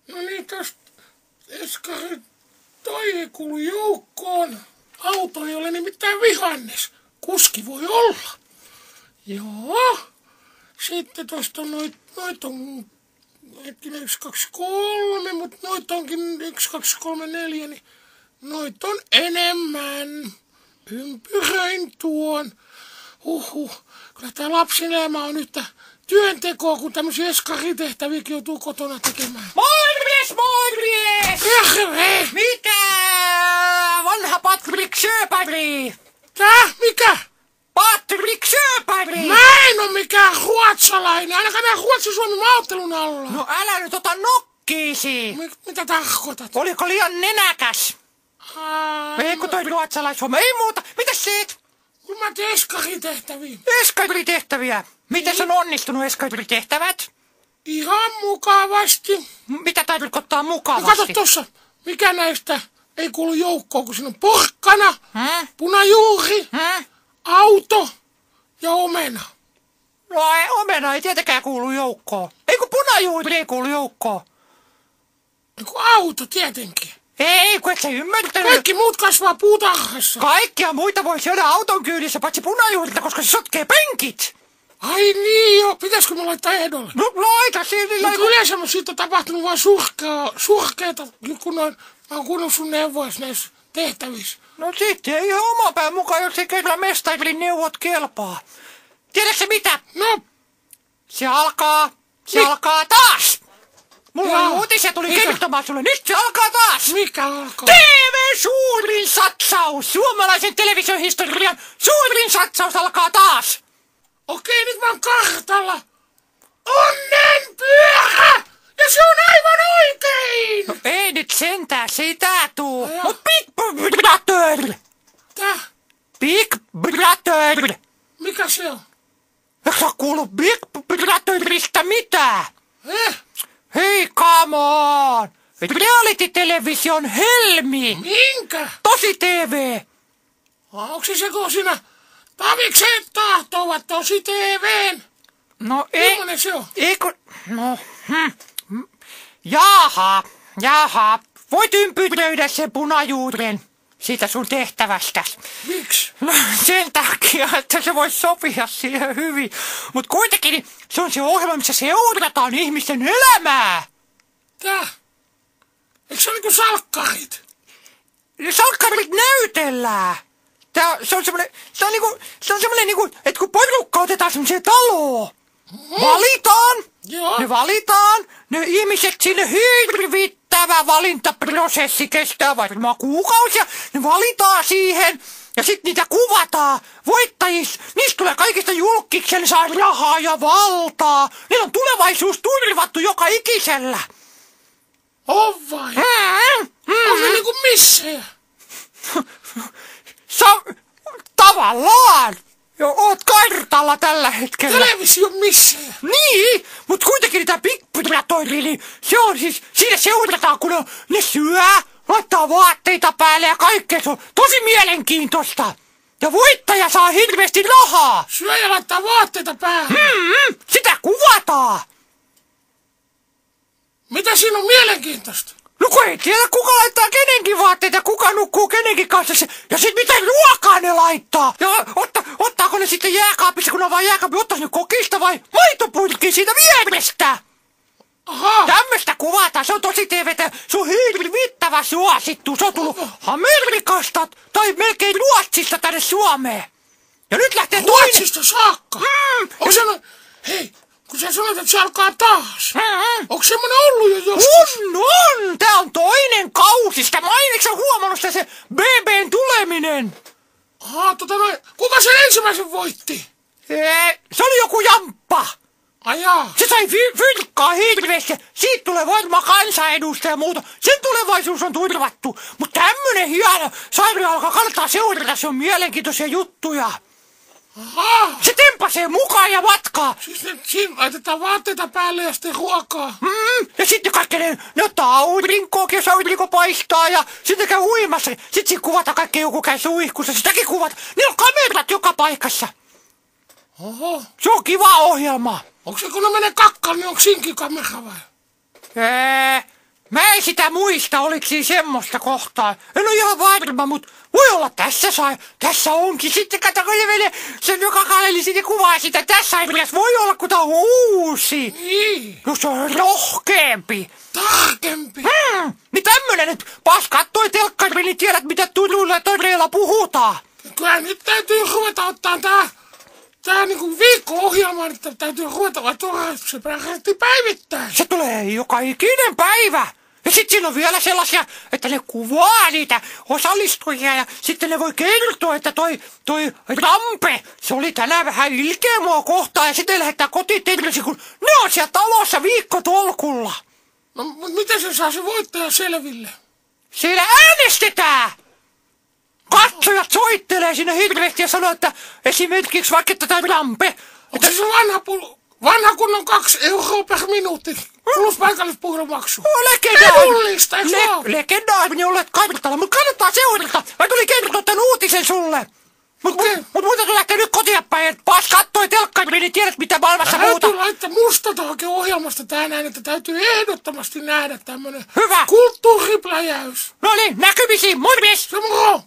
No niin, tosta Eskari, toi ei kuulu joukkoon. Auto ei ole nimittäin vihannes. Kuski voi olla. Joo. Sitten tosta on noit on hetkinen 1, 2, 3, mutta noit onkin 1, 2, 3, 4, niin noit on enemmän. Ympyröin tuon. Kyllä tää lapsen elämä on yhtä työntekoa, kun tämmöisiä eskaritehtäviäkin joutuu kotona tekemään. Morjes, morjes! Terve! Mitä? Vanha Patrik Sjöberg! Tää? Mikä? Patrik Sjöberg! Mä en oo mikään ruotsalainen, ainakaan nää Ruotsi-Suomi maaottelun alla. No älä nyt ota nokkiisi! Mitä tarkoitat? Oliko liian nenäkäs? Eikö toi ruotsalais-homma? Ei muuta! Mitäs teet? Kun mä teen eskaritehtäviä. Eskaritehtäviä? Miten on onnistunut eskaritehtävät? Ihan mukavasti. Mitä tarkoittaa No mukavasti? kato tossa, mikä näistä ei kuulu joukkoon, kun siinä on porkkana, punajuuri, auto ja omena. No ei, omena ei tietenkään kuulu joukkoon. Ei kun punajuuri ei kuulu joukkoon. No kun auto tietenkin. Ei, kun et sä ymmärtänyt. Kaikki muut kasvaa puutarhassa. Kaikkia muita voi syödä auton kyydissä, paitsi punajuurta, koska se sotkee penkit. Ai niin joo, pitäisikö mä laittaa ehdolle? No laita siinä. Mutta yleensä siitä on tapahtunut vaan surkeeta, kun mä oon kuunnellut sun neuvois näissä tehtävissä. No sitten ihan oma pään mukaan, jos ei kerran mestarin neuvot kelpaa. Tiedätkö mitä? No. Se alkaa taas. Mulla Joo. on uutisia tuli kertomaan sulle. Nyt se alkaa taas. Mikä alkaa? TV-suurin satsaus. Suomalaisen televisiohistorian suurin satsaus alkaa taas. Okei, nyt mä oon kartalla. Onnenpyörä! Ja se on aivan oikein! No ei nyt sentään sitä tuu. Mut Big Brother! Täh? Big Brother! Mikä se on? Eikö sä kuulu Big Brotherista mitään? Hei, come on! Reality-television helmi! Minkä? Tosi TV! Onko se kun siinä Taviksen tahtovat tosi TV:n? No ei... Millainen se on? Eikö... No... Jaha. Voit ympyröidä sen punajuuren siitä sun tehtävästäs. Miksi? No sen takia, että se voisi sopia siihen hyvin. Mut kuitenkin se on se ohjelma, missä seurataan ihmisten elämää. Tää? Eikö se ole niinku salkkarit? Salkkarit näytellään. Se on semmonen niinku, että kun porukka otetaan semmoiseen taloon. Valitaan. Joo. Ne ihmiset sinne hirvittävä valintaprosessi kestää varmaan kuukausia. Ne valitaan siihen ja sit niitä kuvataan. Voittajista, niistä tulee kaikista julkkiksia, ne saa rahaa ja valtaa. Niillä on tulevaisuus turvattu joka ikisellä. On vai? On ne niinku missejä? Tavallaan. Jo, oot kartalla tällä hetkellä. Televisio missejä? Niin, mut kuitenkin tää Big Brother, niin se on siis, siinä seurataan, kun ne syö, laittaa vaatteita päälle ja kaikkea, se on tosi mielenkiintoista. Ja voittaja saa hirveästi rahaa. Syö ja laittaa vaatteita päälle. Sitä kuvataan. Mitä siinä on mielenkiintoista? No kun ei tiedä, kuka laittaa kenenkin vaatteita, kuka nukkuu kenenkin kanssa. Ja sit mitä ruokaa ne laittaa. Ja ottaako ne sitten jääkaapissa, kun on vaan jääkaappi, ottaisi ne kokista vai maitopurkkiin siitä vierestä. Aha. Tämmöstä kuvataan, se on tosi TVtä, se on hirvittävä suosittu. Se on tullut Amerikasta tai melkein Ruotsista tänne Suomeen. Ja nyt lähtee Ruotsista saakka? Onko se hei, kun sä sanoit, että se alkaa taas. Onko semmonen ollut jo joskus? On! Tää on toinen kausi. Sitä mainitsen huomannut se BB:n tuleminen. Kuka sen ensimmäisen voitti? Se oli joku jamppa. Ajaa. Se sai fyrkkaa hirveästi. Siitä tulee varmaan kansanedustaja ja muuta. Sen tulevaisuus on turvattu. Mutta tämmönen hieno sarja alkaa kannattaa seurata. Se on mielenkiintoisia juttuja. Aha. Se tempasee mukaan ja matkaa. Siis siinä laitetaan vaatteita päälle ja sitten ruokaa. Ja sitten kaikki ne ottaa aurinkoakin, jos aurinko paistaa. Ja sitten käy uimassa. Sitten siinä kuvataan kaikki, joku käy suihkussa. Sitäkin kuvataan. Niillä on kamerat joka paikassa. Oho. Se on kiva ohjelma. Onko se kun ne menee kakkaan, niin onko siinkin kamera vai? Mä en sitä muista, oliko siinä semmoista kohtaa. En ole ihan varma, mutta voi olla tässä onkin. Sitten kato, kun se menee, se joka kaleli sinne kuvaa sitä. Tässä ei pitäisi voi olla, kun tää on uusi. Niin. No se on rohkeampi. Tarkempi. Niin tämmönen, että pas kattoi telkkari, niin tiedät, mitä Turuilla ja toreilla puhutaan. Kyllä nyt täytyy ruveta ottaa tää niinku viikko-ohjelma, että täytyy ruveta se päivittäin. Se tulee joka ikinen päivä. Ja sit siinä on vielä sellaisia, että ne kuvaa niitä osallistujia ja sitten ne voi kertoa, että toi Rampe, se oli tänään vähän ilkeä mua kohtaan ja sitten lähettää kotiin terveisiä, kun ne on siellä talossa viikkotolkulla. No, mutta miten se saa se voittaja selville? Siellä äänestetään! Katsojat soittelee sinne hirveästi ja sanoo, että esimerkiksi vaikka tätä Rampe. Onko se vanha kunnon 2 euroa per minuutti? Plus paikallispuhelumaksu. Legendaarista, eikö se ole? Legendaarinen olet kartalla, mutta kannattaa seurata. Mä tulin kertoa tän uutisen sulle. Mut muuta lähtee nyt kotia päin, et pas kattoi telkkari, niin tiedät mitä maailmassa muuta. Täytyy laittaa musta oikein ohjelmasta tää näin, että täytyy ehdottomasti nähdä tämmönen Hyvä. kulttuuripläjäys. No niin, näkymisiin, morjes! Se moro!